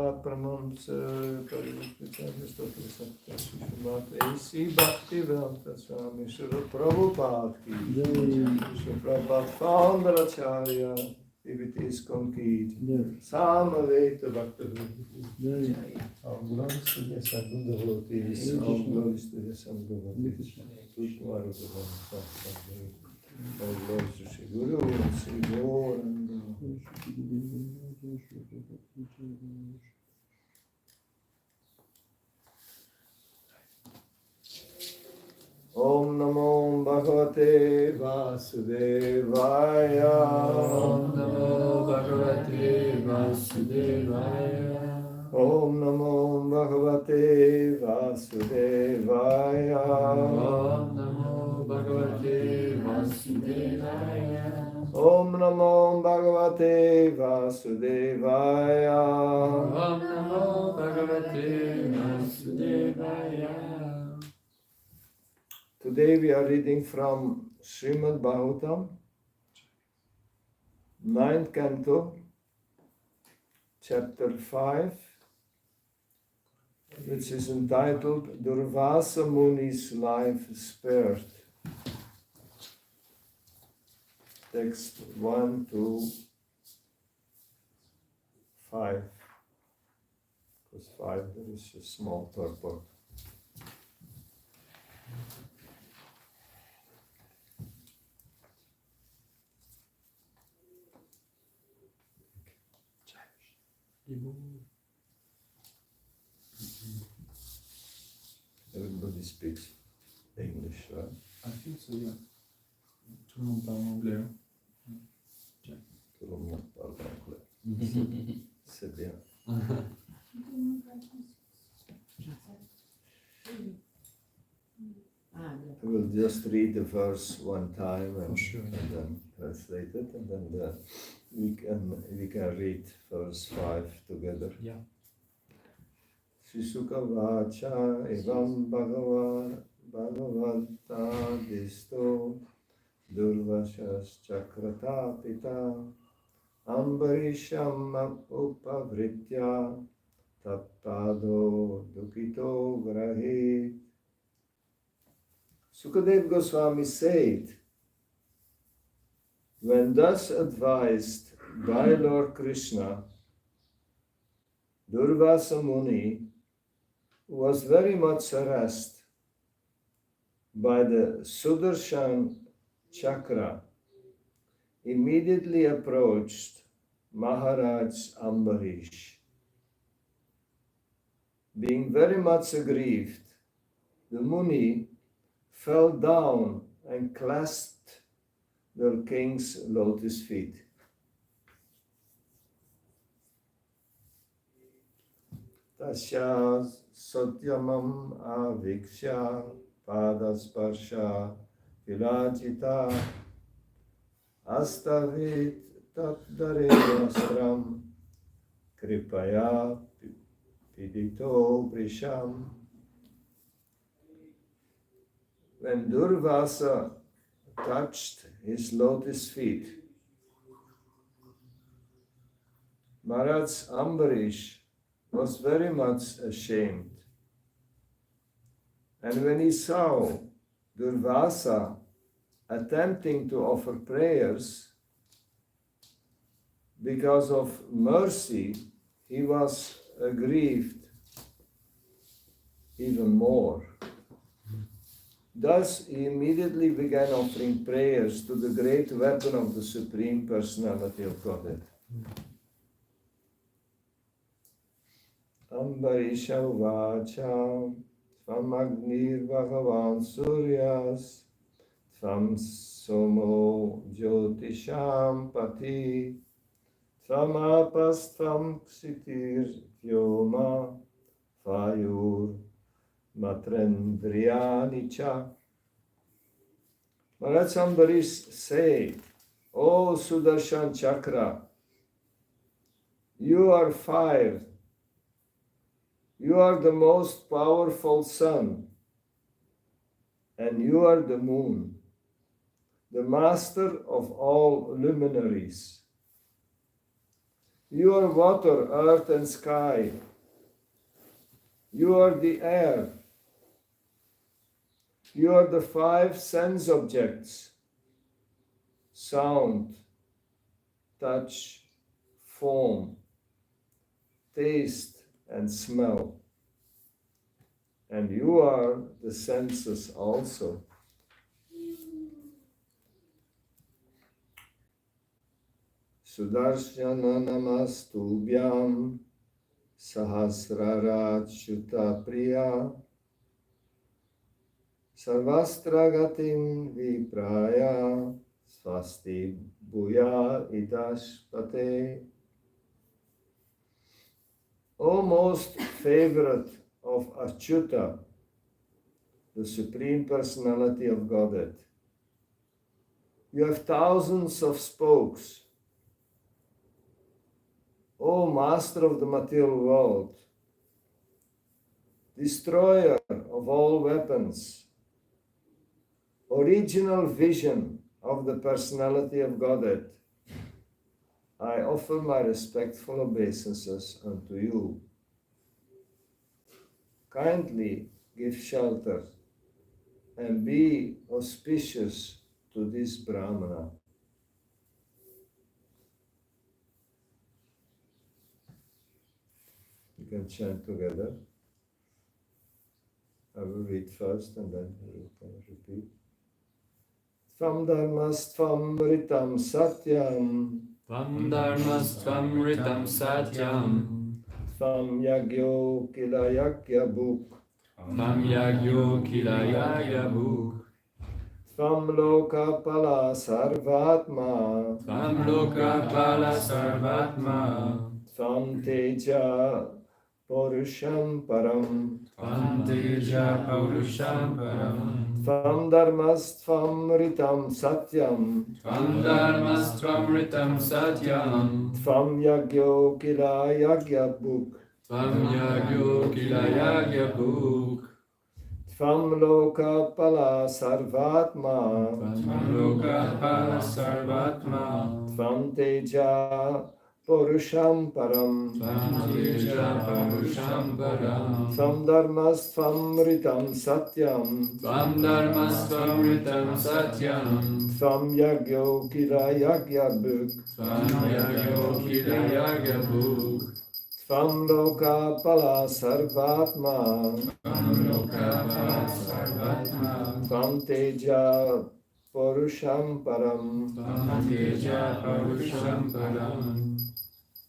Prabhupada pronouns A.C. Bhaktivedanta Swami Srila Prabhupada ki Srila Prabhupada founder Acharya ISKCON ki Samaveta Bhaktivedanta. All glories to the Sadhu devotees, all glories to the Sadhu devotees. All glories to Sri Guru and Sri Gauranga. Om Namo Bhagavate Vasudevaya. Om Namo Bhagavate Vasudevaya. Om Namo Bhagavate Vasudevaya. Om Namo Bhagavate Vasudevaya. Om Namo Bhagavate Vasudevaya. Om Namo Bhagavate Vasudevaya. Today we are reading from Srimad Bhagavatam, 9th canto, chapter 5, which is entitled Durvasa Muni's Life Spared. Text 1 to 5. Because 5 there is a small purport. Everybody speaks English, right? I think so, yeah. Tout le monde parle anglais. Tout le monde parle anglais. C'est bien. I will just read the verse one time and then translate it, and then we can read verse 5 together. Yeah. Sisuka vacha evam bhagavata disto durvashas chakrata pita ambarisham upavritya tattado dukito grahit. Sukadeva Goswami said, when thus advised by Lord Krishna, Durvasa Muni was very much harassed by the Sudarshan Chakra, immediately approached Maharaj Ambarish. Being very much aggrieved, the Muni fell down and clasped the king's lotus feet. Tasya satyamam aviksha padasparsha vilajita astavit tatdare astram kripaya pidito prisham. When Durvasa touched his lotus feet, Maharaj Ambarish was very much ashamed. And when he saw Durvasa attempting to offer prayers because of mercy, he was aggrieved even more. Thus, he immediately began offering prayers to the great weapon of the Supreme Personality of Godhead. Ambarisha Vacha Tvam Agnir Bhagavan Suryas Tvam Somo Jyotisham Pati Tvam Apas Tvam Ksitir Vyoma Vayur Matrendriyanicha. Maharaj Ambarish said, O Sudarshan Chakra, you are fire. You are the most powerful sun, and you are the moon, the master of all luminaries. You are water, earth and sky. You are the air. You are the 5 sense objects: sound, touch, form, taste and smell. And you are the senses also. Sudarshana namastubhyam sahasrarachyuta priya sarvastragatim vipraya swasti bhuya idashpate. O most favorite of Achyuta, the Supreme Personality of Godhead, you have thousands of spokes. O Master of the material world, destroyer of all weapons, original vision of the Personality of Godhead, I offer my respectful obeisances unto you. Kindly give shelter and be auspicious to this Brahmana. You can chant together. I will read first and then you can repeat. Tvam dharmastvam ritam satyam. Tvam dharmastvam ritam satyam. Tvam yagyo kila yagyabhuk. Tvam yagyo kila yagyabhuk. Tvam lokapala sarvatma. Tvam lokapala sarvatma. Tvam teja purusham param. Tvam teja purusham param. Tvam dharmastvam ritam satyam. Tvam dharmastvam ritam satyam. Tvam yagyo kila yagyabhuk. Tvam yagyo kila yagyabhuk. Tvam lokapala sarvatma. Tvam lokapala sarvatma. Tvam teja purusham param. Tvam teja purusham param. Tvam dharmastvam ritam satyam. Tvam dharmastvam ritam satyam. Tvam yagyo kila yagyabhuk. Tvam yagyo kila yagyabhuk. Tvam lokapala sarvatma. Tvam lokapala sarvatma. Tvam teja purusham param. Tvam teja purusham param.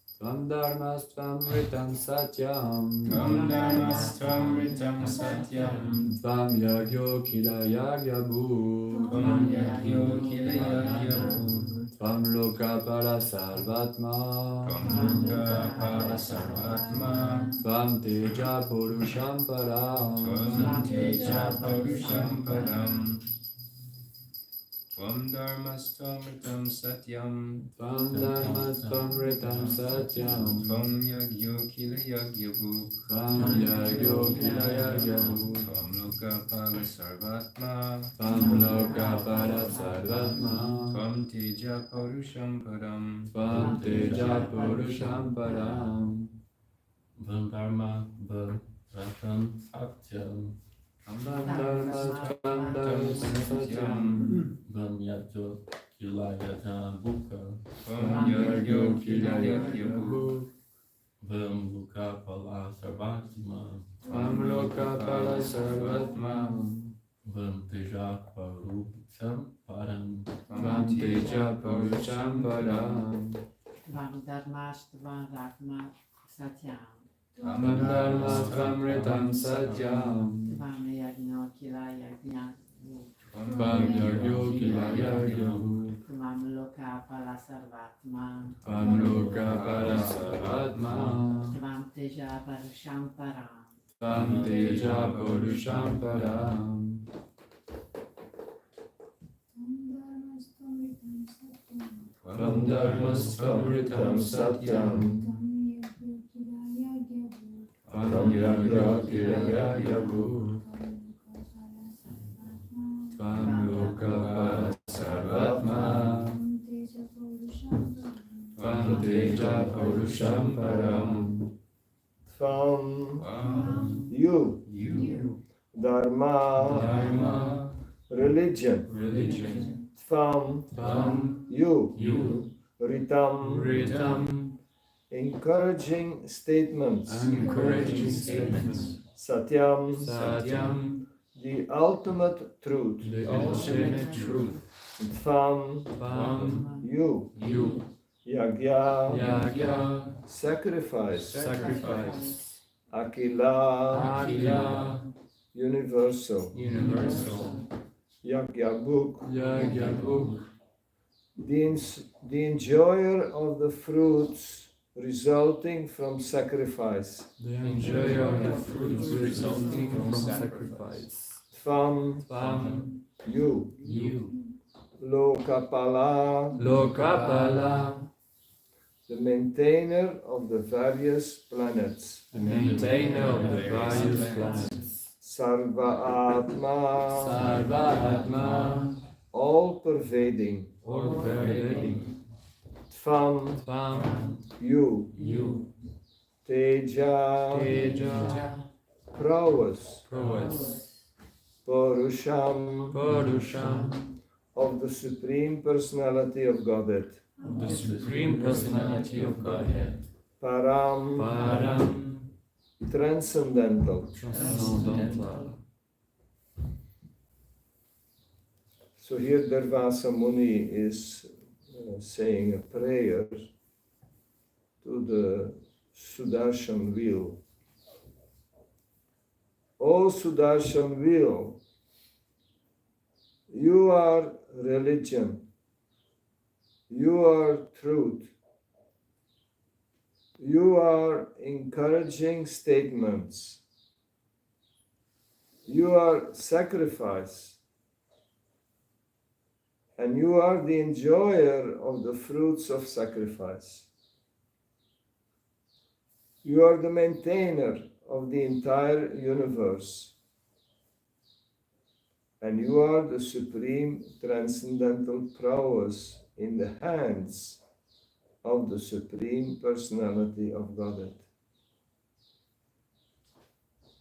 Tvam dharmastvam ritam satyam. Tvam dharmastvam ritam satyam. Tvam yagyo kila yagyabhuk. Tvam yagyo kila yagyabhuk. Tvam lokapala sarvatma. Tvam lokapala sarvatma. Tvam teja purusham param. Tvam teja purusham param. Tvam dharmastvam ritam satyam. Tvam dharmastvam ritam satyam. Tvam yagyo kila yagyabhuk. Tvam yagyo kila yagyabhuk. Tvam lokapala sarvatma. Tvam lokapala sarvatma. Tvam teja purusham param. Tvam teja purusham param. Vam dharma vam ratam satyam. Tvam dharmastvam dharmam satyam. Vam yajo kilayata bhuka. Tvam yagyo kila yagyabhuk. Vam luka pala sarvatma. Tvam lokapala sarvatma. Vam teja parusham param. Tvam teja purusham param. Vam dharmastvam ratma satyam. Tvam dharmastvam ritam satyam. Tvam yagno kila yagyabhuk. Tvam yagyo kila yagyabhuk. Tvam lokapala sarvatma. Tvam lokapala sarvatma. Tvam teja purusham param. Tvam teja purusham param. Tvam dharmastvam ritam satyam. Tvam yagyo kila yagyabhuk. Tvam lokapala sarvatma. Tvam teja Teja Purusham Param. Tvam, you, You. Dharma, Dharma. religion. Religion. Tvam, Tvam. you, You. Ritam, Ritam. encouraging statements. Encouraging statements. Satyam, Satyam. the ultimate truth. The ultimate truth. Tvam, Tvam. you, You. Yagya, Yagya. sacrifice. Sacrifice. Akila, Akila. universal. Universal. Yagya book, Yagya book. the enjoyer of the fruits resulting from sacrifice. The enjoyer of the fruits resulting from sacrifice. Tvam, Tvam. you, You. Lokapala, Lokapala. the maintainer of the various planets. The maintainer of the various planets. Sarva Atma, Sarva Atma. all pervading. All pervading. Tvam, Tvam. you, You. Teja, Teja. prowess. Prowess. Purusham, Purusham. of the Supreme Personality of Godhead. The Supreme Personality of Godhead. Param, Param. transcendental. Transcendental. So here Durvasa Muni is saying a prayer to the Sudarshan wheel. O Sudarshan wheel, you are religion, you are truth, you are encouraging statements, you are sacrifice, and you are the enjoyer of the fruits of sacrifice. You are the maintainer of the entire universe, and you are the supreme transcendental prowess in the hands of the Supreme Personality of Godhead.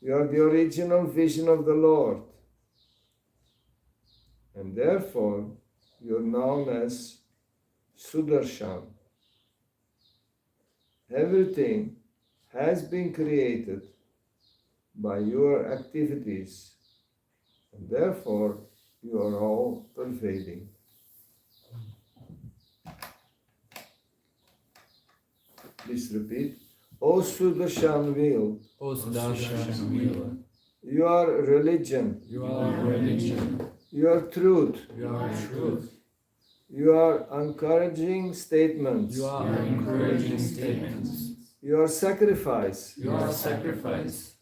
You are the original vision of the Lord, and therefore you are known as Sudarshan. Everything has been created by your activities, and therefore you are all pervading. Please repeat. O Sudarshan wheel, O Sudarshan wheel. you are religion, You are religion. you are truth, You are truth. you are encouraging statements, You are encouraging statements. you are sacrifice, You are sacrifice.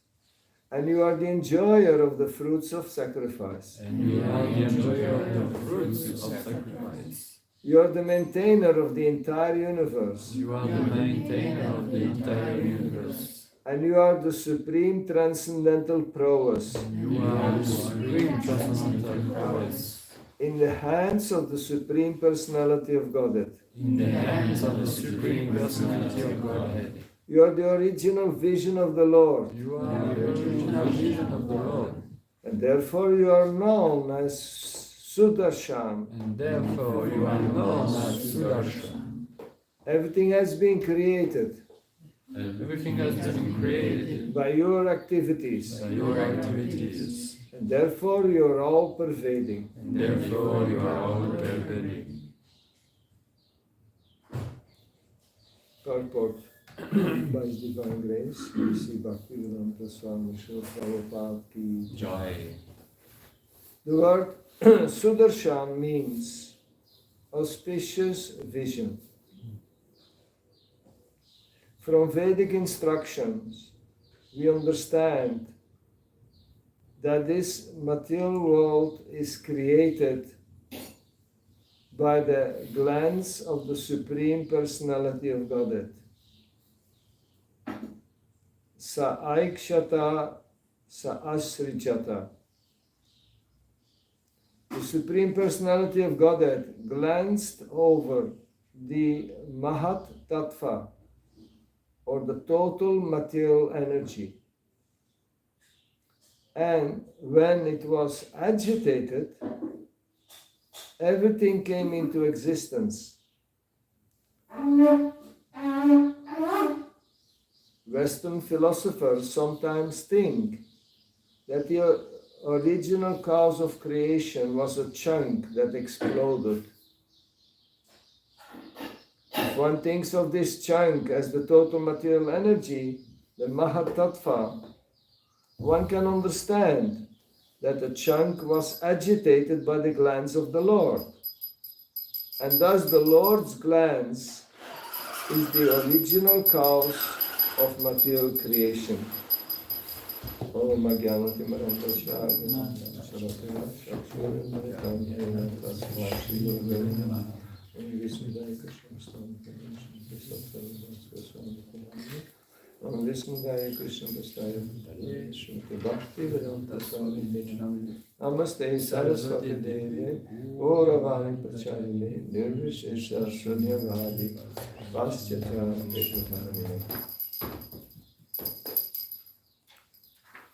and you are the enjoyer of the fruits of sacrifice. And you are the enjoyer of the fruits of sacrifice. You are the maintainer of the entire universe, You are the maintainer of the entire universe. and you are the supreme transcendental prowess You are the supreme transcendental prowess in the hands of the Supreme Personality of Godhead. in the hands of the Supreme Personality of Godhead. You are the original vision of the Lord, You are the original vision of the Lord, and therefore you are known as Sudarshan. and therefore you are known as Sudarshan. Everything has been created Everything has been created by your activities, by your activities, and therefore you are all pervading. and therefore you are all pervading. Purport. By His Divine Grace, we see Bhaktivedanta Swami Srila Prabhupada ki. Joy. The word Sudarshan means auspicious vision. From Vedic instructions, we understand that this material world is created by the glance of the Supreme Personality of Godhead. Sa aikshata, sa asrijata. The Supreme Personality of Godhead glanced over the Mahat Tattva, or the total material energy. And when it was agitated, everything came into existence. Western philosophers sometimes think that the original cause of creation was a chunk that exploded. If one thinks of this chunk as the total material energy, the Mahatattva, one can understand that the chunk was agitated by the glance of the Lord. And thus the Lord's glance is the original cause of material creation. Om Jnanati Marandasya Om Vismudaya Krishna Vastaya Shrimati Bhakti Vedanta Swami Namaste Saraswati Devi Gauravani Pracharine Nirvishesha Sunyavadi Paschata Vedutani.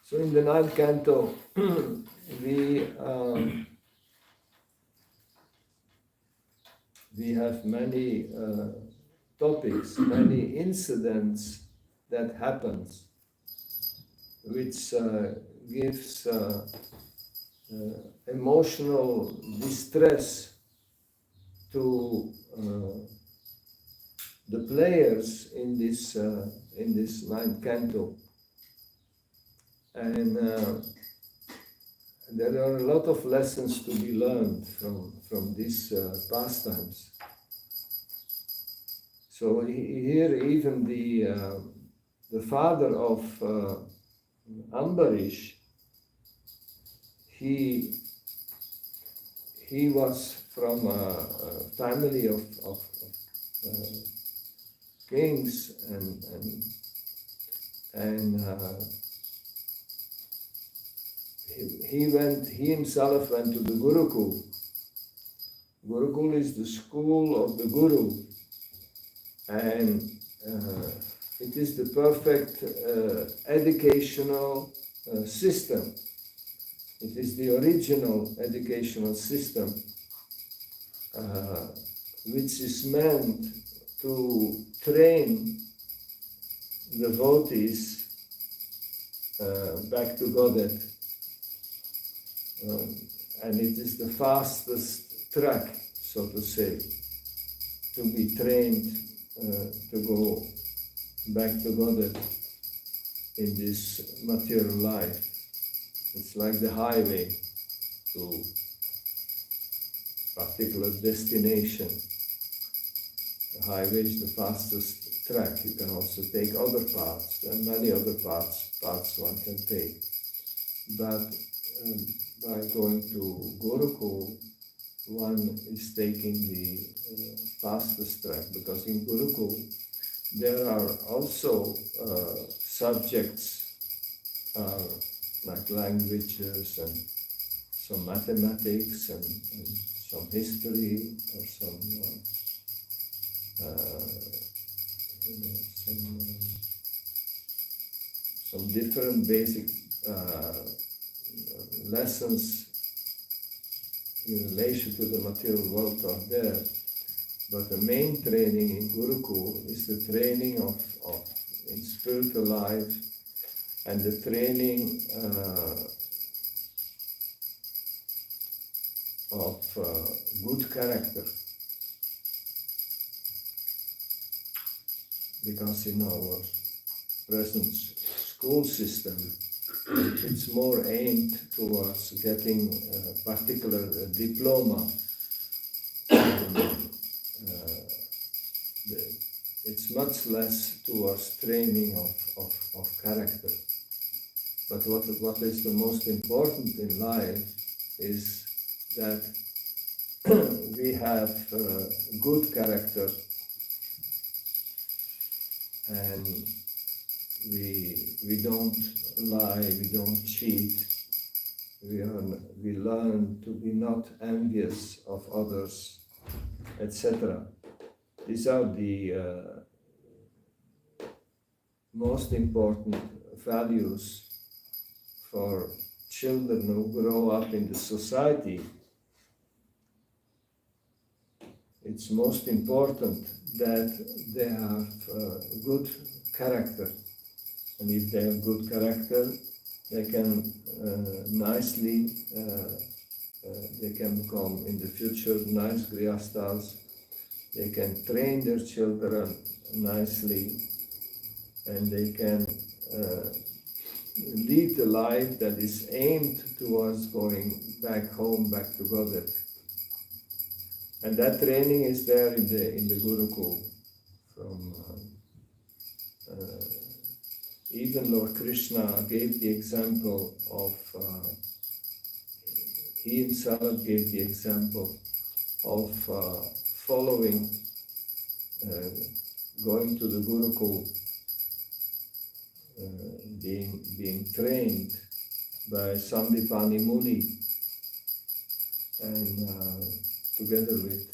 So in the ninth canto, we have many topics, many incidents that happens, which gives emotional distress to the players in this ninth canto. And there are a lot of lessons to be learned from these pastimes. So here even the father of Ambarish, he was from a family of kings and he himself went to the Gurukul. Gurukul is the school of the Guru, and it is the perfect educational system. It is the original educational system, which is meant to train the devotees back to Godhead. And it is the fastest track, so to say, to be trained to go back to Godhead in this material life. It's like the highway to a particular destination. The highway is the fastest track. You can also take other paths, and many other paths one can take. But by going to Gurukul, one is taking the fastest track, because in Gurukul there are also subjects like languages and some mathematics and some history or some different basic lessons in relation to the material world are there, but the main training in Gurukul is the training in spiritual life and the training of good character. Because in our present school system, it's more aimed towards getting a particular diploma. It's much less towards training of character. But what is the most important in life is that we have good character, and we don't lie, we don't cheat, we learn to be not envious of others, etc. These are the most important values for children who grow up in the society. It's most important that they have good character, and if they have good character, they can nicely, they can become in the future nice grihasthas. They can train their children nicely, and they can lead a life that is aimed towards going back home, back to Godhead. And that training is there in the Gurukul. From even Lord Krishna gave the example of, he himself gave the example of following, going to the Gurukul, being trained by Sandipani Muni, and together with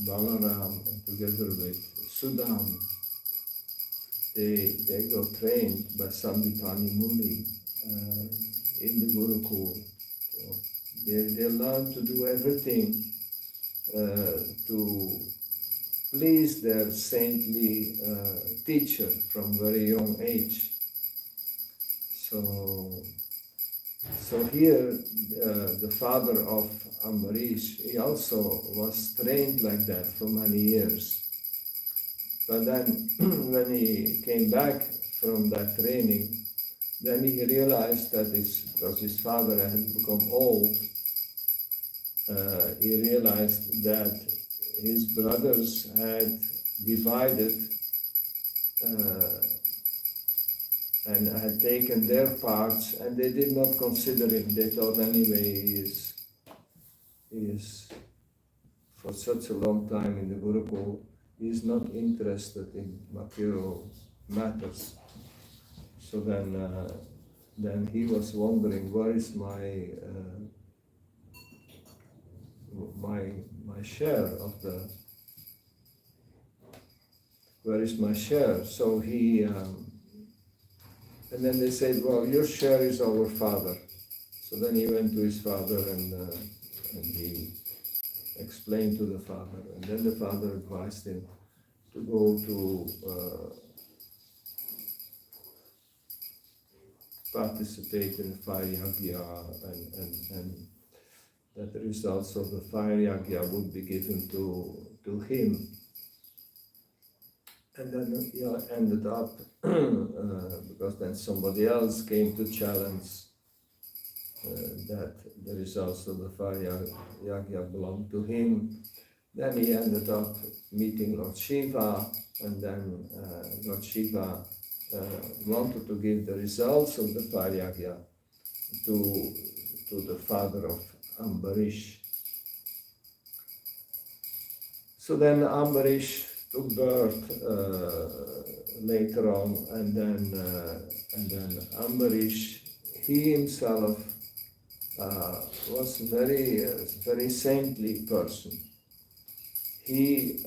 Balaram and together with Sudam, they got trained by Sandipani Muni in the Gurukul. So they learned to do everything to please their saintly teacher from very young age. So here, the father of Ambarish, he also was trained like that for many years. But then, when he came back from that training, then he realized that because his father had become old, he realized that his brothers had divided and had taken their parts, and they did not consider him. They thought anyway he is for such a long time in the Gurukul, he is not interested in material matters. So then he was wondering, where is my share of the, where is my share? So he, and then they said, well, your share is our father. So then he went to his father and he explained to the father. And then the father advised him to go to participate in the fire yagya, and that the results of the fire yagya would be given to him. And then he ended up, because then somebody else came to challenge that the results of the fire yagya belonged to him. Then he ended up meeting Lord Shiva, and then Lord Shiva wanted to give the results of the fire yagya to the father of Ambarish. So then Ambarish took birth later on, and then Ambarish, he himself was very saintly person. He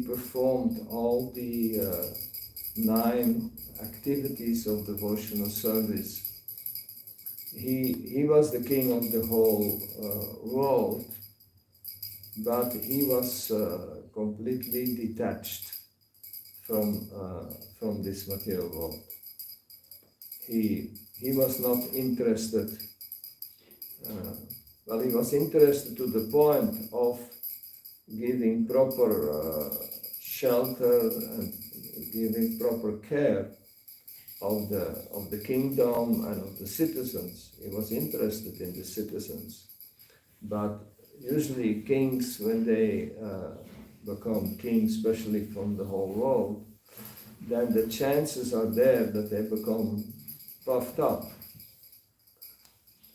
performed all the 9 activities of devotional service. He was the king of the whole world, but he was completely detached from this material world. He was not interested. Well, he was interested to the point of giving proper shelter and giving proper care of the kingdom and of the citizens. He was interested in the citizens, but usually kings, when they become kings, especially from the whole world, then the chances are there that they become puffed up.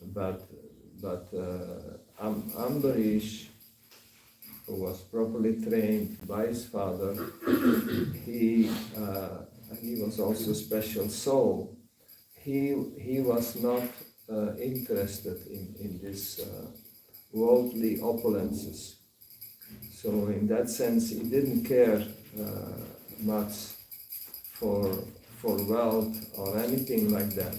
But Ambarish, who was properly trained by his father, he was also a special soul. He was not interested in this worldly opulences. So in that sense, he didn't care much for wealth or anything like that.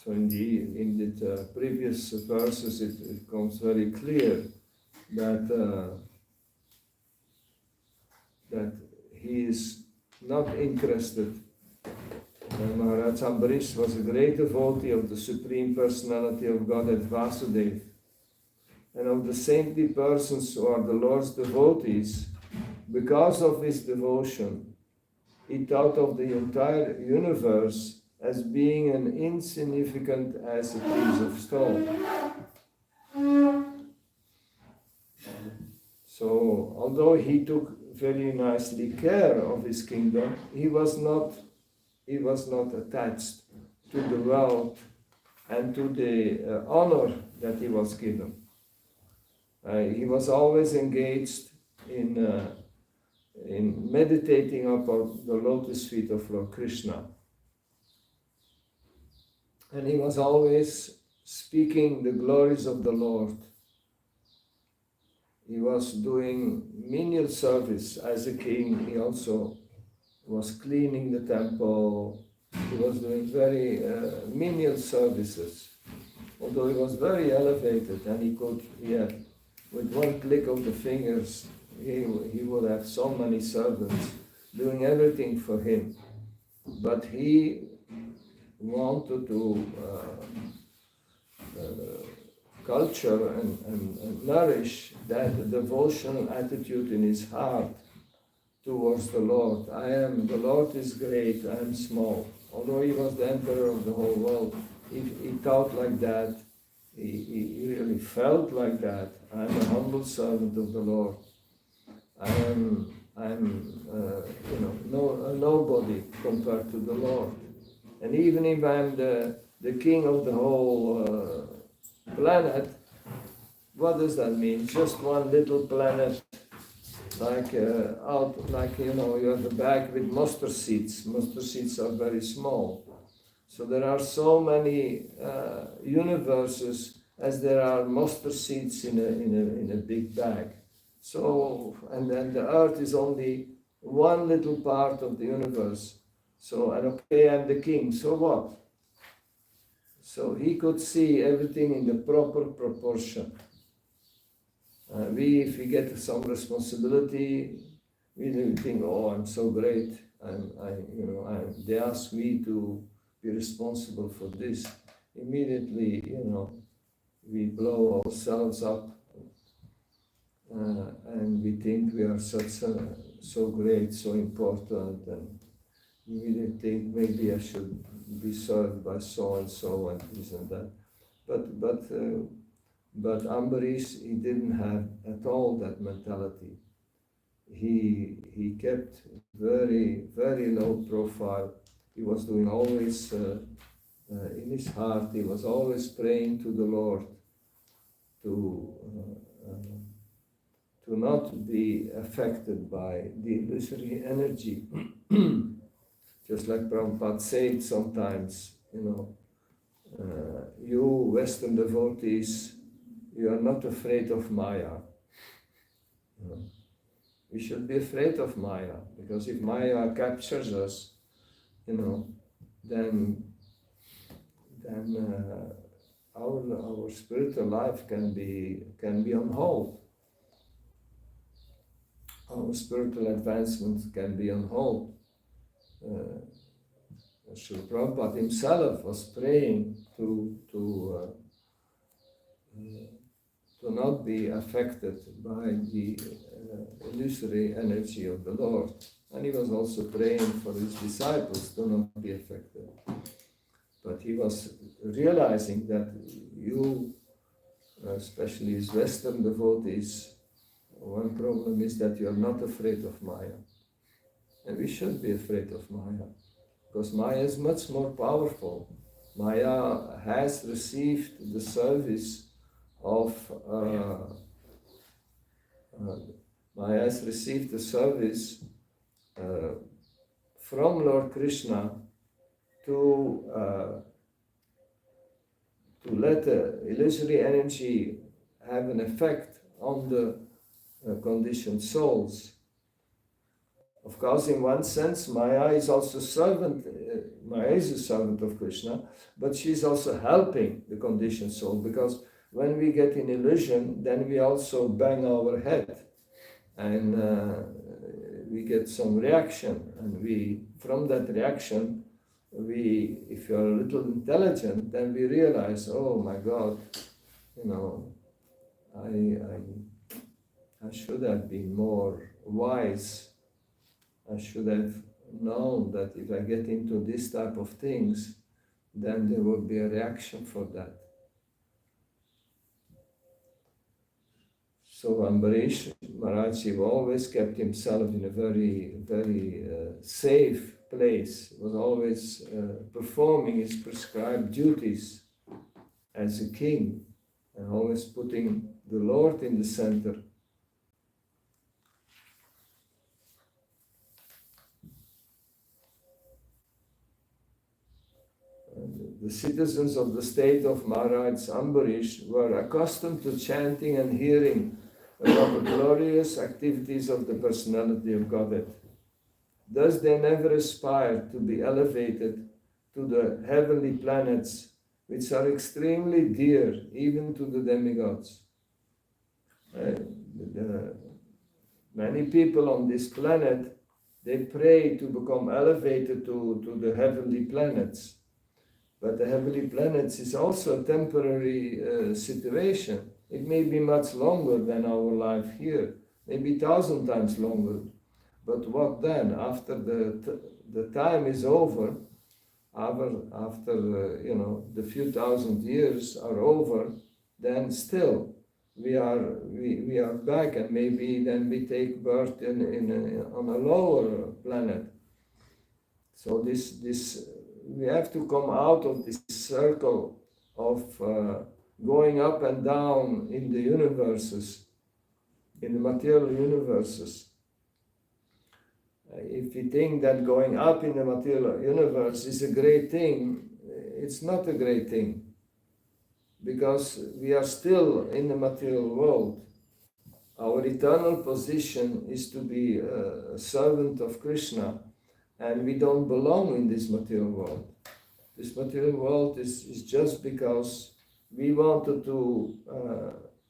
So in the previous verses, it comes very clear that that he is not interested. Maharaj Ambarish was a great devotee of the Supreme Personality of Godhead Vasudeva, and of the saintly persons who are the Lord's devotees. Because of his devotion, he thought of the entire universe as being as insignificant as a piece of stone. So, although he took very nicely care of his kingdom, he was not attached to the wealth and to the honor that he was given. He was always engaged in meditating upon the lotus feet of Lord Krishna. And he was always speaking the glories of the Lord. He was doing menial service as a king. He also was cleaning the temple. He was doing very menial services. Although he was very elevated, and he had, with one click of the fingers, he would have so many servants doing everything for him. But he wanted to culture and nourish that devotional attitude in his heart towards the Lord. The Lord is great, I am small. Although he was the emperor of the whole world, he thought like that, he really felt like that. I am a humble servant of the Lord. I am a nobody compared to the Lord. And even if I am the king of the whole planet, what does that mean? Just one little planet, like you have a bag with mustard seeds. Mustard seeds are very small. So there are so many universes as there are mustard seeds in a big bag. So, and then the earth is only one little part of the universe. So, and okay, I'm the king, so what? So he could see everything in the proper proportion. If we get some responsibility, we think, oh, I'm so great. They ask me to be responsible for this. Immediately, we blow ourselves up, and we think we are so great, so important, and we think maybe I should be served by so and so and this and that. But Ambarish, he didn't have at all that mentality. He kept very, very low profile. He was doing always in his heart. He was always praying to the Lord to not be affected by the illusory energy. Just like Prabhupada said sometimes, you Western devotees, you are not afraid of Maya. We should be afraid of Maya, because if Maya captures us, then our spiritual life can be on hold. Our spiritual advancement can be on hold. Srila Prabhupada himself was praying to not be affected by the illusory energy of the Lord. And he was also praying for his disciples to not be affected. But he was realizing that you, especially as Western devotees, one problem is that you are not afraid of Maya. And we should be afraid of Maya, because Maya is much more powerful. Maya has received the service of from Lord Krishna to to let the illusory energy have an effect on the conditioned souls. Of course, in one sense, Maya is also servant. Maya is a servant of Krishna, but she is also helping the conditioned soul, because when we get in illusion, then we also bang our head, and we get some reaction, and from that reaction, if you are a little intelligent, then we realize, oh my God, I should have been more wise. I should have known that if I get into this type of things, then there will be a reaction for that. So Ambarish Maharaj always kept himself in a very, very safe place. He was always performing his prescribed duties as a king, and always putting the Lord in the center. The citizens of the state of Maharaj Ambarish were accustomed to chanting and hearing about the glorious activities of the personality of Godhead. Thus they never aspired to be elevated to the heavenly planets, which are extremely dear even to the demigods. Many people on this planet, they pray to become elevated to the heavenly planets. But the heavenly planets is also a temporary situation. It may be much longer than our life here, maybe 1,000 times longer. But what then? After the time is over, after the few thousand years are over, then still we are back, and maybe then we take birth on a lower planet. So this we have to come out of this circle of going up and down in the universes, in the material universes. If we think that going up in the material universe is a great thing, it's not a great thing, because we are still in the material world. Our eternal position is to be a servant of Krishna, and we don't belong in this material world. This material world is just because we wanted to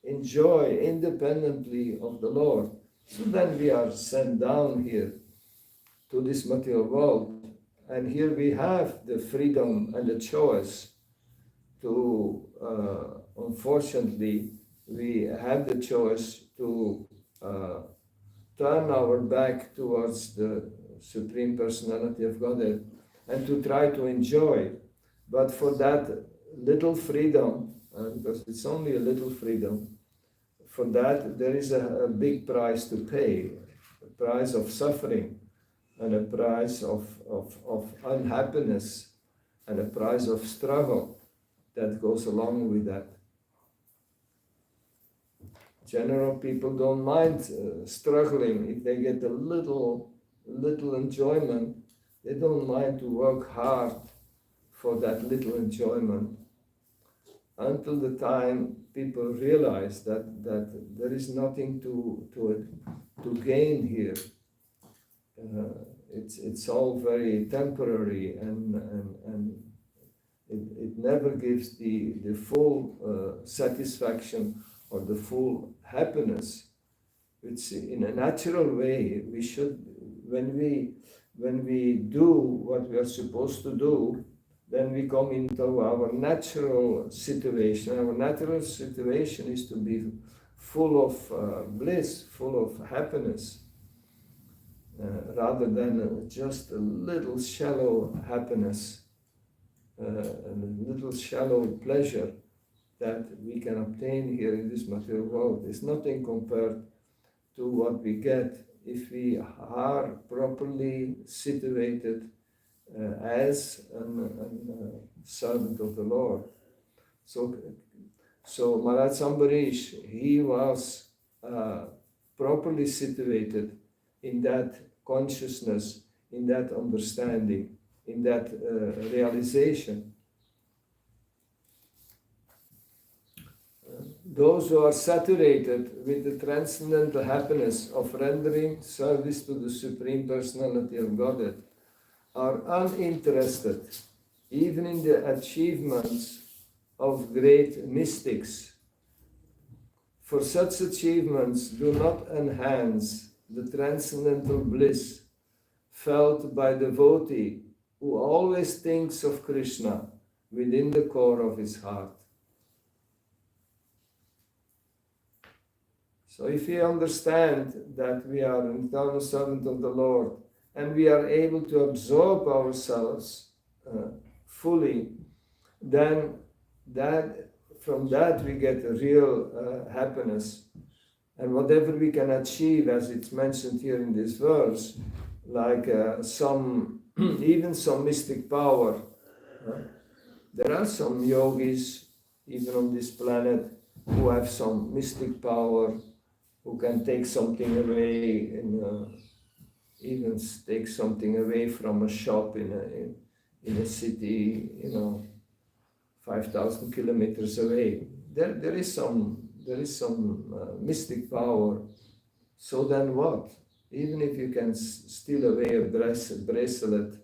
enjoy independently of the Lord. So then we are sent down here to this material world, and here we have the freedom and the choice to, unfortunately, we have the choice to turn our back towards the Supreme Personality of Godhead and to try to enjoy. But for that little freedom, because it's only a little freedom, for that there is a big price to pay, a price of suffering, and a price of unhappiness, and a price of struggle that goes along with that. General people don't mind struggling if they get a little enjoyment. They don't mind to work hard for that little enjoyment, until the time people realize that there is nothing to gain here. It's all very temporary, and it never gives the full satisfaction or the full happiness. It's in a natural way. We should, when we do what we are supposed to do, then we come into our natural situation. Our natural situation is to be full of bliss, full of happiness, rather than just a little shallow happiness, a little shallow pleasure that we can obtain here in this material world. It's nothing compared to what we get if we are properly situated as a servant of the Lord. So Maharaj Ambarish, he was properly situated in that consciousness, in that understanding, in that realization. those who are saturated with the transcendental happiness of rendering service to the Supreme Personality of Godhead are uninterested even in the achievements of great mystics. For such achievements do not enhance the transcendental bliss felt by the devotee who always thinks of Krishna within the core of his heart. So if we understand that we are an eternal servant of the Lord and we are able to absorb ourselves fully, then from that we get a real happiness. And whatever we can achieve, as it's mentioned here in this verse, like even some mystic power. There are some yogis, even on this planet, who have some mystic power, who can take something away, even take something away from a shop in a city, 5,000 kilometers away. There is some mystic power. So then what? Even if you can steal away a bracelet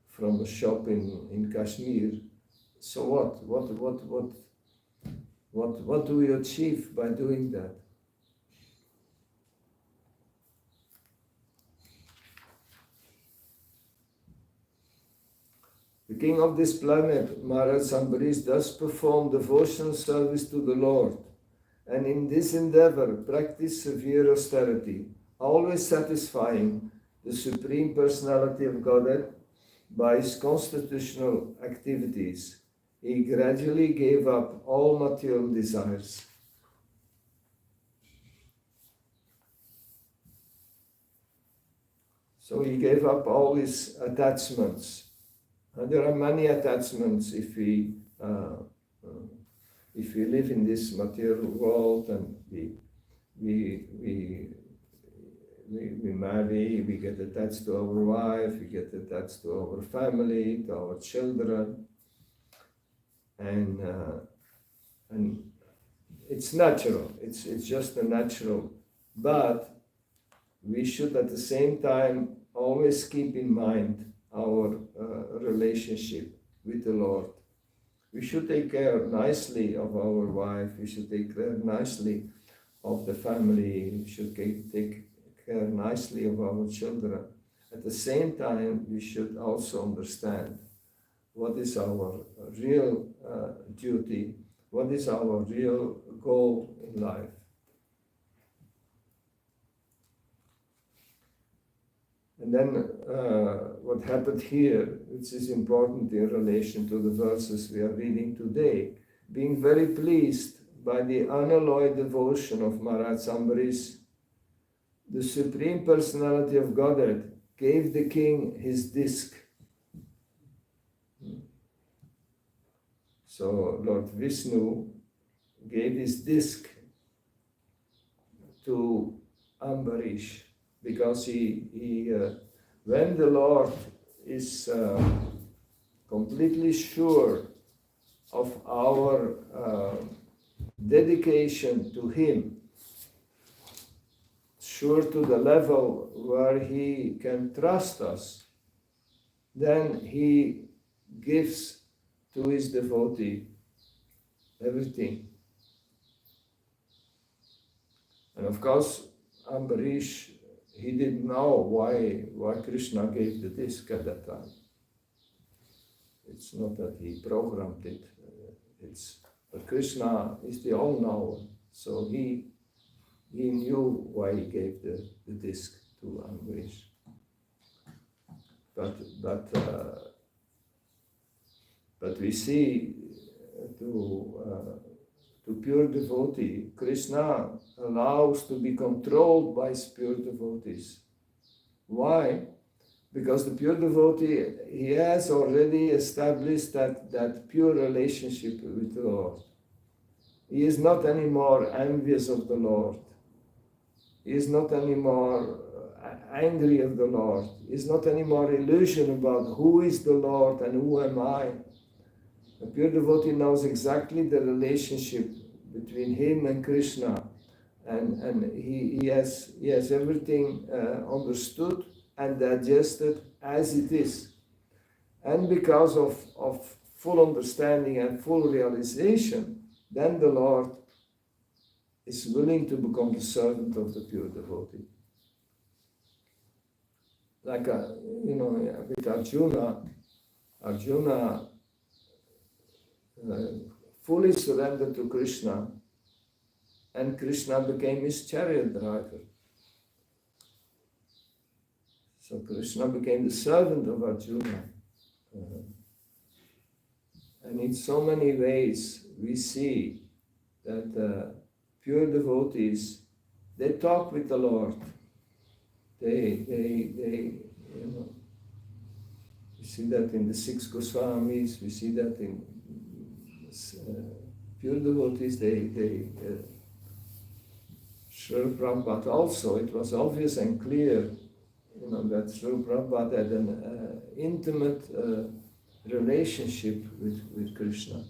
from a shop in Kashmir, so what? What do we achieve by doing that? The king of this planet, Maharaj Ambarish, does perform devotional service to the Lord, and in this endeavor practice severe austerity, always satisfying the Supreme Personality of Godhead by his constitutional activities. He gradually gave up all material desires. So he gave up all his attachments. And there are many attachments if we live in this material world, and we marry, we get attached to our wife, we get attached to our family, to our children, and it's natural. It's just a natural, but we should at the same time always keep in mind our relationship with the Lord. We should take care nicely of our wife. We should take care nicely of the family. We should take care nicely of our children. At the same time, we should also understand what is our real duty, what is our real goal in life. And then what happened here, which is important in relation to the verses we are reading today, being very pleased by the unalloyed devotion of Maharaj Ambarish, the Supreme Personality of Godhead gave the king his disc. So Lord Vishnu gave his disc to Ambarish, because when the Lord is completely sure of our dedication to Him, sure to the level where He can trust us, then He gives to His devotee everything. And of course, Ambarish, he didn't know why Krishna gave the disc at that time. It's not that he programmed it. But Krishna is the all-knower, so he knew why he gave the disc to Ambarish. But we see to pure devotee, Krishna allows to be controlled by his pure devotees. Why? Because the pure devotee, he has already established that pure relationship with the Lord. He is not anymore envious of the Lord. He is not anymore angry of the Lord. He is not anymore illusion about who is the Lord and who am I. The pure devotee knows exactly the relationship between him and Krishna, and he has everything understood and digested as it is. And because of full understanding and full realization, then the Lord is willing to become the servant of the pure devotee. Like, with Arjuna fully surrendered to Krishna, and Krishna became his chariot driver. So Krishna became the servant of Arjuna. And in so many ways we see that pure devotees, they talk with the Lord. They we see that in the 6 Goswamis, we see that in pure devotees, Srila Prabhupada also, it was obvious and clear, that Srila Prabhupada had an intimate relationship with Krishna.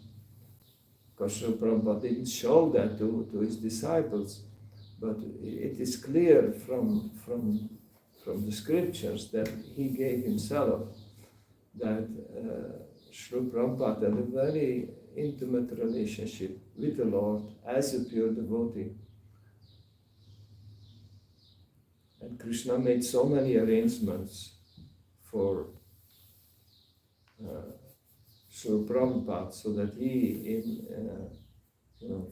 Because Srila Prabhupada didn't show that to his disciples, but it is clear from the scriptures that he gave himself, that Srila Prabhupada had a very intimate relationship with the Lord as a pure devotee. And Krishna made so many arrangements for Srila Prabhupada, so that he,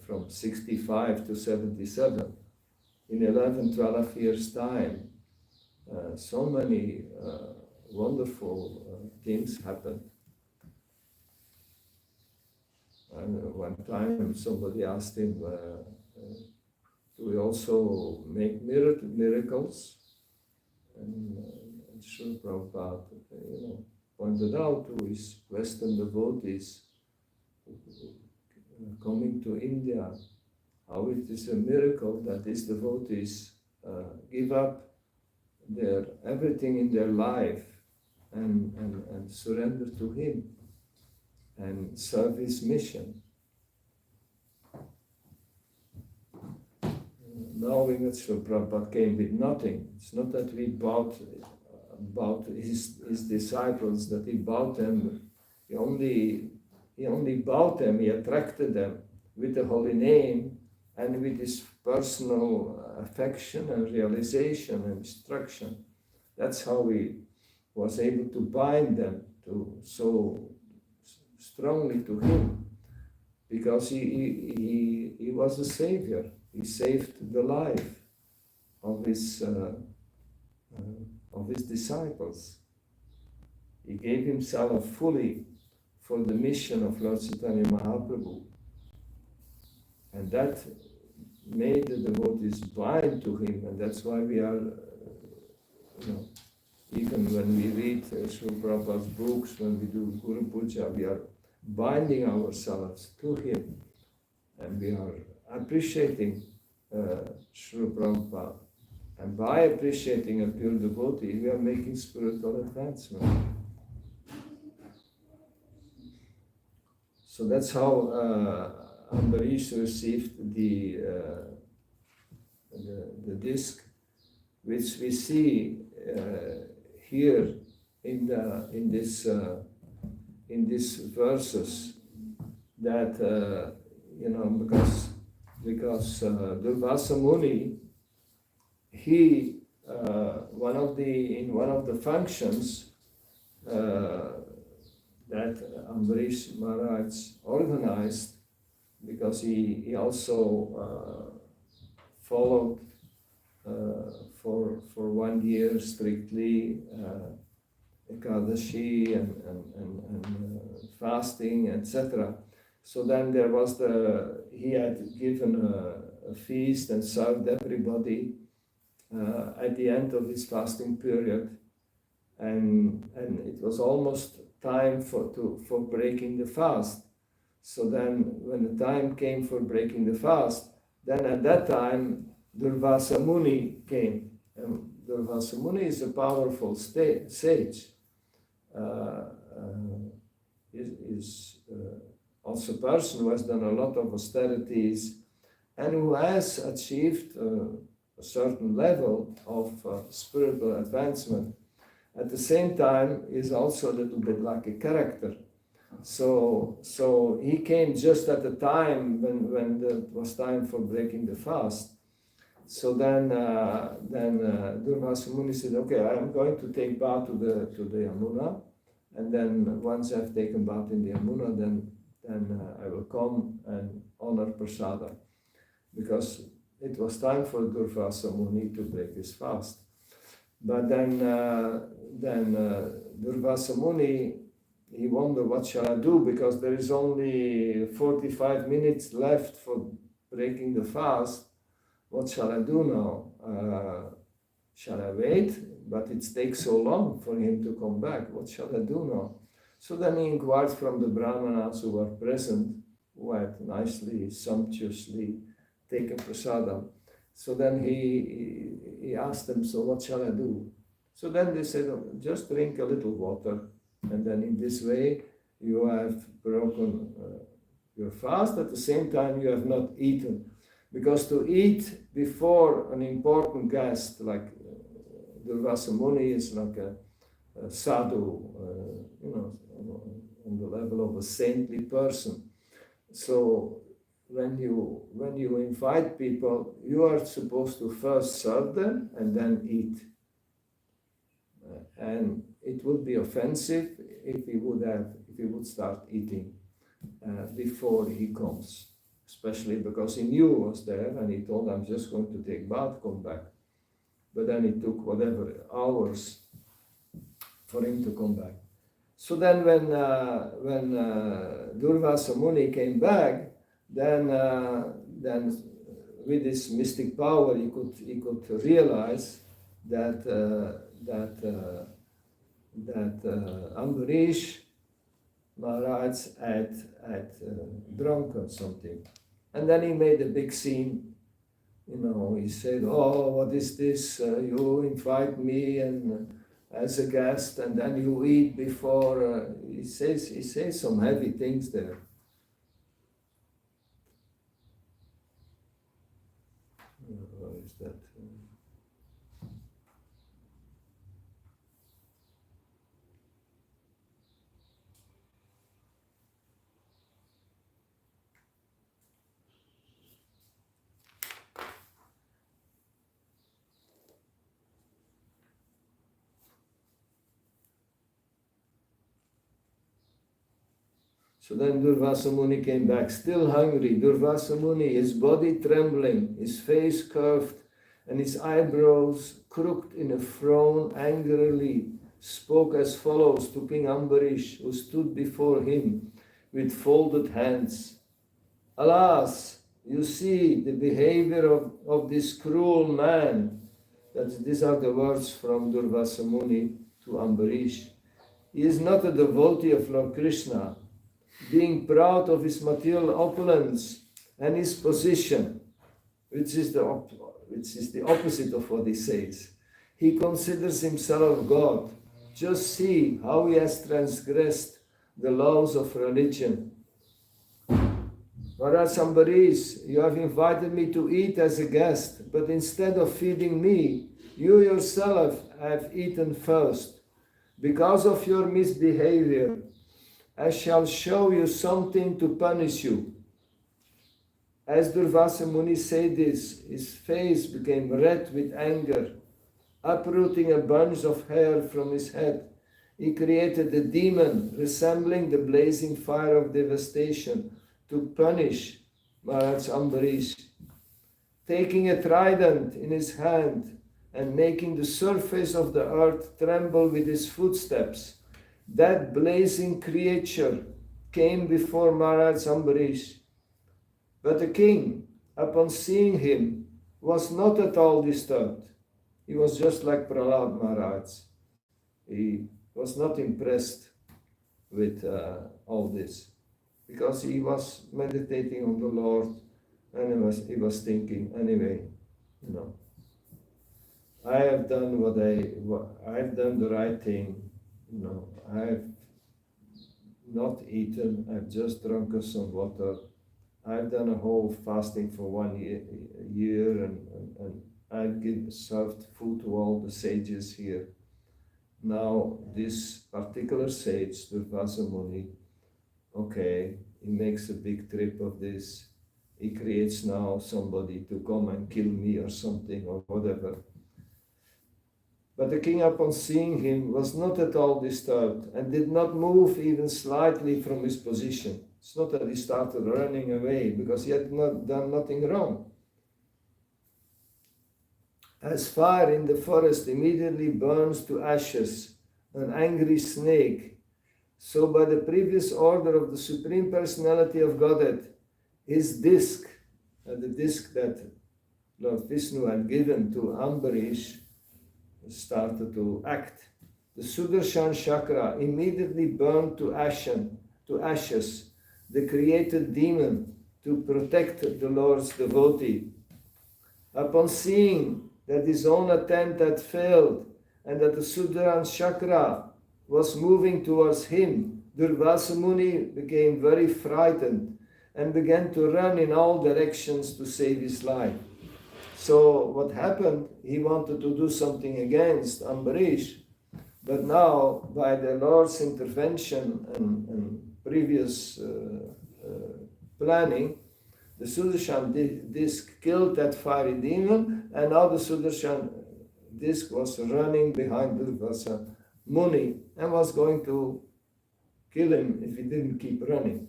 from 65 to 77, in 11-12 years' time, so many wonderful things happened. And one time somebody asked him, do we also make miracles? And Srila Prabhupada, pointed out to his Western devotees coming to India, how it is a miracle that these devotees give up everything in their life and surrender to him and serve his mission. Knowing that Srila Prabhupada came with nothing, it's not that we bought his disciples, that he bought them. He only bought them, he attracted them with the holy name and with his personal affection and realization and instruction. That's how he was able to bind them to so strongly to him, because he was a savior. He saved the life of his disciples. He gave himself fully for the mission of Lord Chaitanya Mahaprabhu. And that made the devotees bind to him, and that's why we are, even when we read Srila Prabhupada's books, when we do Guru Puja, we are binding ourselves to him, and we are appreciating Srila Prabhupada. And by appreciating a pure devotee, we are making spiritual advancement. So that's how Ambarish received the disc, which we see here in these verses, that because Durvasa Muni, he in one of the functions that Ambarish Maharaj organized, because he also followed for 1 year strictly Ekadashi and fasting, etc. So then there was he had given a feast and served everybody at the end of his fasting period, and it was almost time for breaking the fast. So then when the time came for breaking the fast, then at that time Durvasa Muni came. And Durvasa Muni is a powerful sage. Is also a person who has done a lot of austerities and who has achieved a certain level of spiritual advancement, at the same time is also a little bit like a character. So he came just at the time when it was time for breaking the fast. So then Durvasa Muni said, okay, I'm going to take bath to the Yamuna, and then once I've taken bath in the Yamuna, then I will come and honor Prasada, because it was time for Durvasa Muni to break his fast. But then Durvasa Muni, he wondered, what shall I do, because there is only 45 minutes left for breaking the fast. What shall I do now? Shall I wait? But it takes so long for him to come back. What shall I do now? So then he inquired from the Brahmanas who were present, who had nicely, sumptuously taken prasadam. So then he asked them, so what shall I do? So then they said, oh, just drink a little water, and then in this way you have broken your fast. At the same time you have not eaten. Because to eat before an important guest, like Durvasa Muni is like a sadhu, on the level of a saintly person. So when you invite people, you are supposed to first serve them and then eat. And it would be offensive if he would start eating before he comes. Especially because he knew he was there, and he told, I'm just going to take bath, come back. But then it took whatever hours for him to come back. So then when Durvasa Muni came back, then with his mystic power he could realize that Ambarish Maharaj had drunk or something. And then he made a big scene. He said, oh, what is this? You invite me and as a guest, and then you eat before. He says some heavy things there. Where is that? So then Durvasa Muni came back, still hungry. Durvasa Muni, his body trembling, his face curved, and his eyebrows crooked in a frown, angrily spoke as follows to King Ambarish, who stood before him with folded hands. Alas, you see the behavior of this cruel man. These are the words from Durvasa Muni to Ambarish. He is not a devotee of Lord Krishna, being proud of his material opulence and his position, which is the opposite of what he says. He considers himself God. Just see how he has transgressed the laws of religion. Maharaj Ambarish, you have invited me to eat as a guest, but instead of feeding me, you yourself have eaten first. Because of your misbehavior, I shall show you something to punish you. As Durvasa Muni said this, his face became red with anger. Uprooting a bunch of hair from his head, he created a demon resembling the blazing fire of devastation to punish Maharaj Ambarish. Taking a trident in his hand and making the surface of the earth tremble with his footsteps, that blazing creature came before Maharaj Ambarish. But the king, upon seeing him, was not at all disturbed. He was just like Prahlad Maharaj. He was not impressed with all this, because he was meditating on the Lord, and he was thinking, anyway, I have done I have done the right thing. I have not eaten, I've just drunk some water. I've done a whole fasting for 1 year and I've served food to all the sages here. Now this particular sage, Durvasa Muni, okay, he makes a big trip of this. He creates now somebody to come and kill me or something or whatever. But the king, upon seeing him, was not at all disturbed and did not move even slightly from his position. It's not that he started running away because he had not done nothing wrong. As fire in the forest immediately burns to ashes an angry snake, so by the previous order of the Supreme Personality of Godhead, his disc, the disc that Lord Vishnu had given to Ambarish, started to act. The Sudarshan chakra immediately burned to ashes the created demon to protect the Lord's devotee. Upon seeing that his own attempt had failed and that the Sudarshan chakra was moving towards him, Durvasa Muni became very frightened and began to run in all directions to save his life. So what happened, he wanted to do something against Ambarish, but now by the Lord's intervention and previous planning, the Sudarshan disc killed that fiery demon, and now the Sudarshan disc was running behind Durvasa Muni and was going to kill him if he didn't keep running.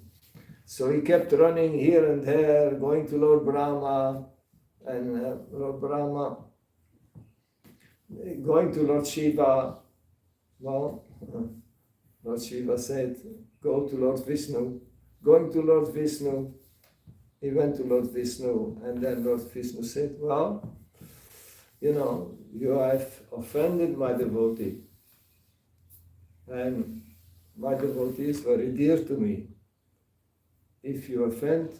So he kept running here and there, going to Lord Brahma, and Lord Brahma, going to Lord Shiva. Well, Lord Shiva said, go to Lord Vishnu. Going to Lord Vishnu, he went to Lord Vishnu, and then Lord Vishnu said, well, you have offended my devotee, and my devotee is very dear to me. If you offend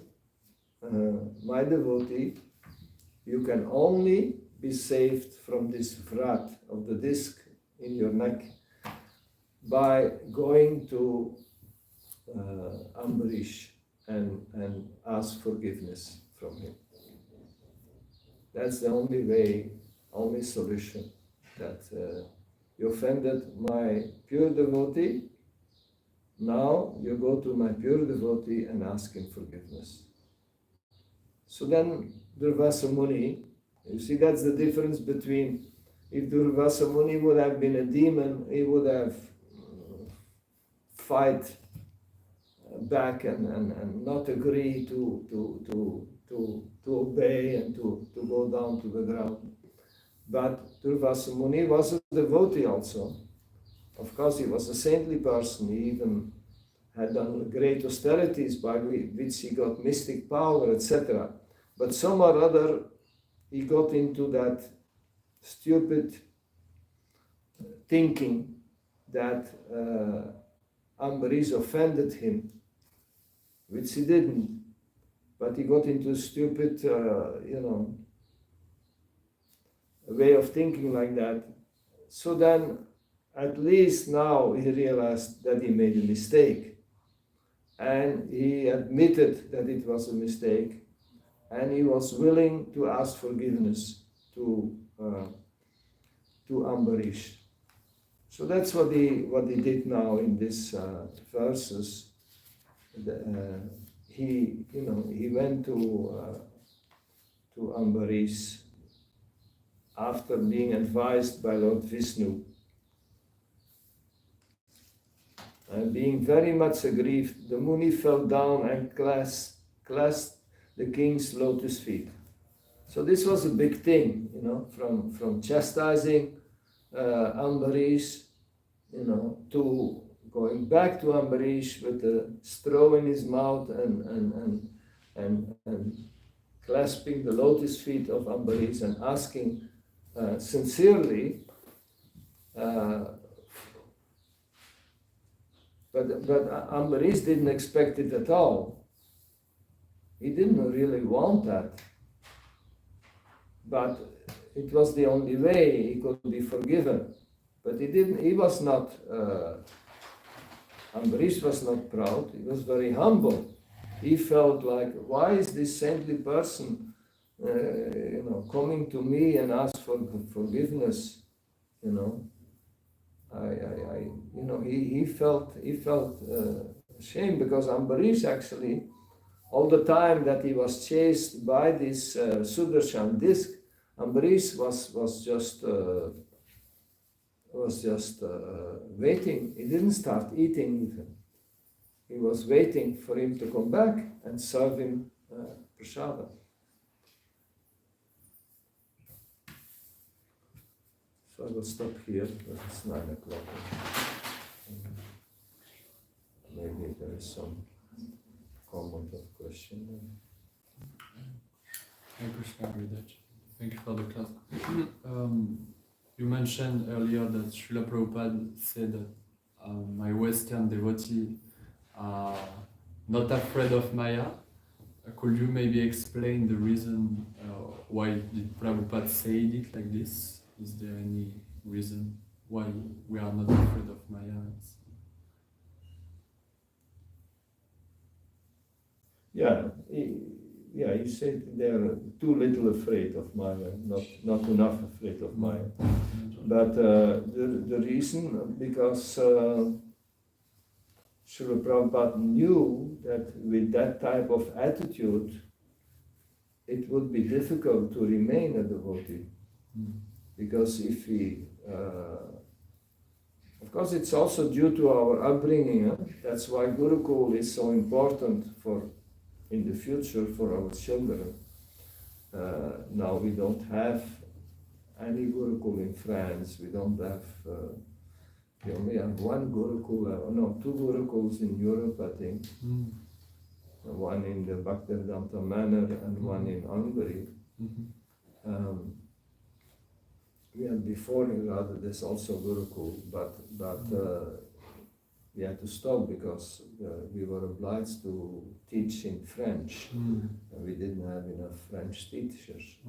my devotee, you can only be saved from this vrat of the disc in your neck by going to Ambarish and ask forgiveness from him. That's the only way, only solution, that you offended my pure devotee. Now you go to my pure devotee and ask him forgiveness. So then Durvasa Muni, you see, that's the difference between, if Durvasa Muni would have been a demon, he would have fight back and not agree to obey and to go down to the ground. But Durvasa Muni was a devotee also. Of course, he was a saintly person. He even had done great austerities by which he got mystic power, etc. But some or other, he got into that stupid thinking that Ambarish offended him, which he didn't. But he got into a stupid, way of thinking like that. So then, at least now he realized that he made a mistake. And he admitted that it was a mistake. And he was willing to ask forgiveness to Ambarish. So that's what he did now in these verses. He went to Ambarish after being advised by Lord Vishnu. And being very much aggrieved, the Muni fell down and clasped the king's lotus feet. So this was a big thing, from chastising Ambarish, to going back to Ambarish with a straw in his mouth and clasping the lotus feet of Ambarish and asking sincerely. But Ambarish didn't expect it at all. He didn't really want that. But it was the only way he could be forgiven. But he was not, Ambarish was not proud, he was very humble. he felt like, why is this saintly person, coming to me and ask for forgiveness? He felt shame, because Ambarish actually, all the time that he was chased by this Sudarshan disc, Ambarish was just waiting. He didn't start eating even. He was waiting for him to come back and serve him prasada. So I will stop here because it's 9 o'clock. Maybe there is some comment or question. Hare Krishna, Gurudev. Thank you for the class. You mentioned earlier that Srila Prabhupada said that my Western devotee are not afraid of Maya. Could you maybe explain the reason why did Prabhupada say it like this? Is there any reason why we are not afraid of Maya? He said they are too little afraid of Maya, not enough afraid of Maya. But the reason, because Srila Prabhupada knew that with that type of attitude, it would be difficult to remain a devotee. Because if we, of course it's also due to our upbringing, that's why Gurukul is so important in the future for our children. Now we don't have any Gurukul in France, we don't have, we only have one Gurukul, two Gurukuls in Europe, I think. One in the Bhaktisiddhanta Manor and one in Hungary. Before in Radha there's also Gurukul, but we had to stop because we were obliged to teach in French, and we didn't have enough French teachers.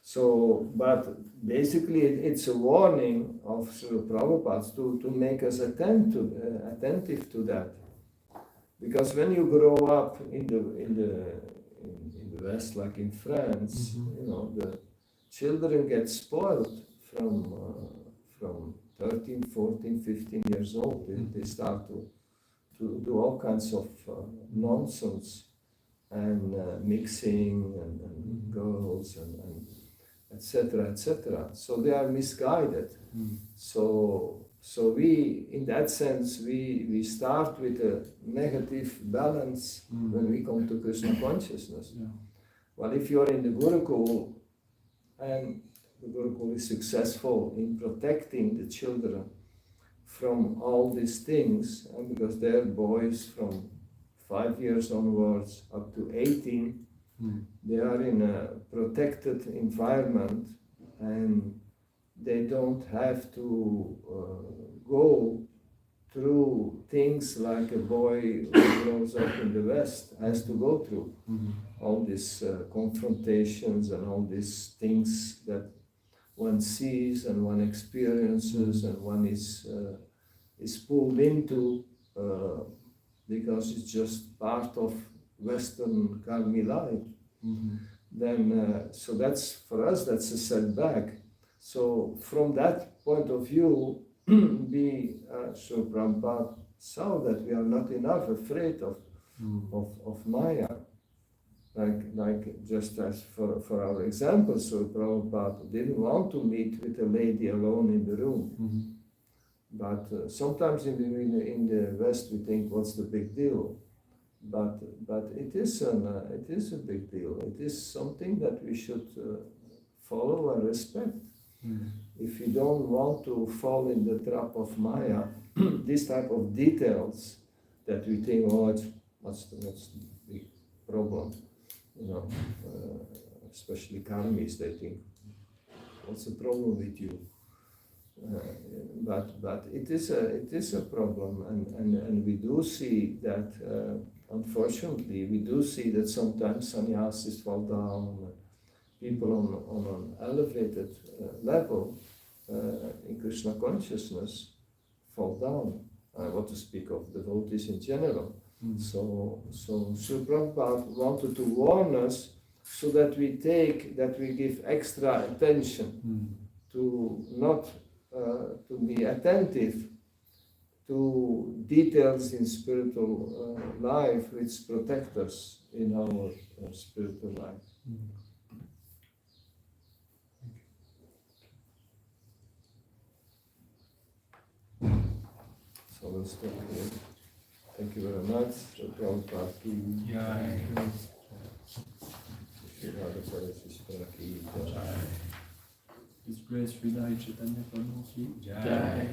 So, but basically it's a warning of Srila Prabhupada to make us attentive to that. Because when you grow up in the West, like in France, the children get spoiled from 13, 14, 15 years old. They start to do all kinds of nonsense and mixing and girls and etc. etc. So they are misguided. So we, in that sense, we start with a negative balance when we come to Krishna consciousness. Well, if you're in the Gurukul and the Gurukul is successful in protecting the children from all these things, and because they're boys from 5 years onwards up to 18, they are in a protected environment and they don't have to go through things like a boy who grows up in the West has to go through. All these confrontations and all these things that one sees and one experiences and one is pulled into because it's just part of Western karmi life. Then, so that's, for us, that's a setback. So from that point of view, so Prabhupada saw that we are not enough afraid of Maya. Like just as for our example, so Prabhupada didn't want to meet with a lady alone in the room. But sometimes in the West we think, what's the big deal? But it is a big deal. It is something that we should follow and respect. If you don't want to fall in the trap of Maya, this type of details that we think, what's the big problem? Especially karmis, they think, what's the problem with you? But it is a problem, and we do see that. Unfortunately, we do see that sometimes sannyasis fall down. People on an elevated level in Krishna consciousness fall down. I want to speak of devotees in general. So Srila Prabhupada wanted to warn us so that we give extra attention to not to be attentive to details in spiritual life which protect us in our spiritual life. So we'll stop here. Thank you very much. Prabhupada ki jai. Radha Parisisvara ki jai. His Grace Sridhar Chaitanya Prabhu ki Jai.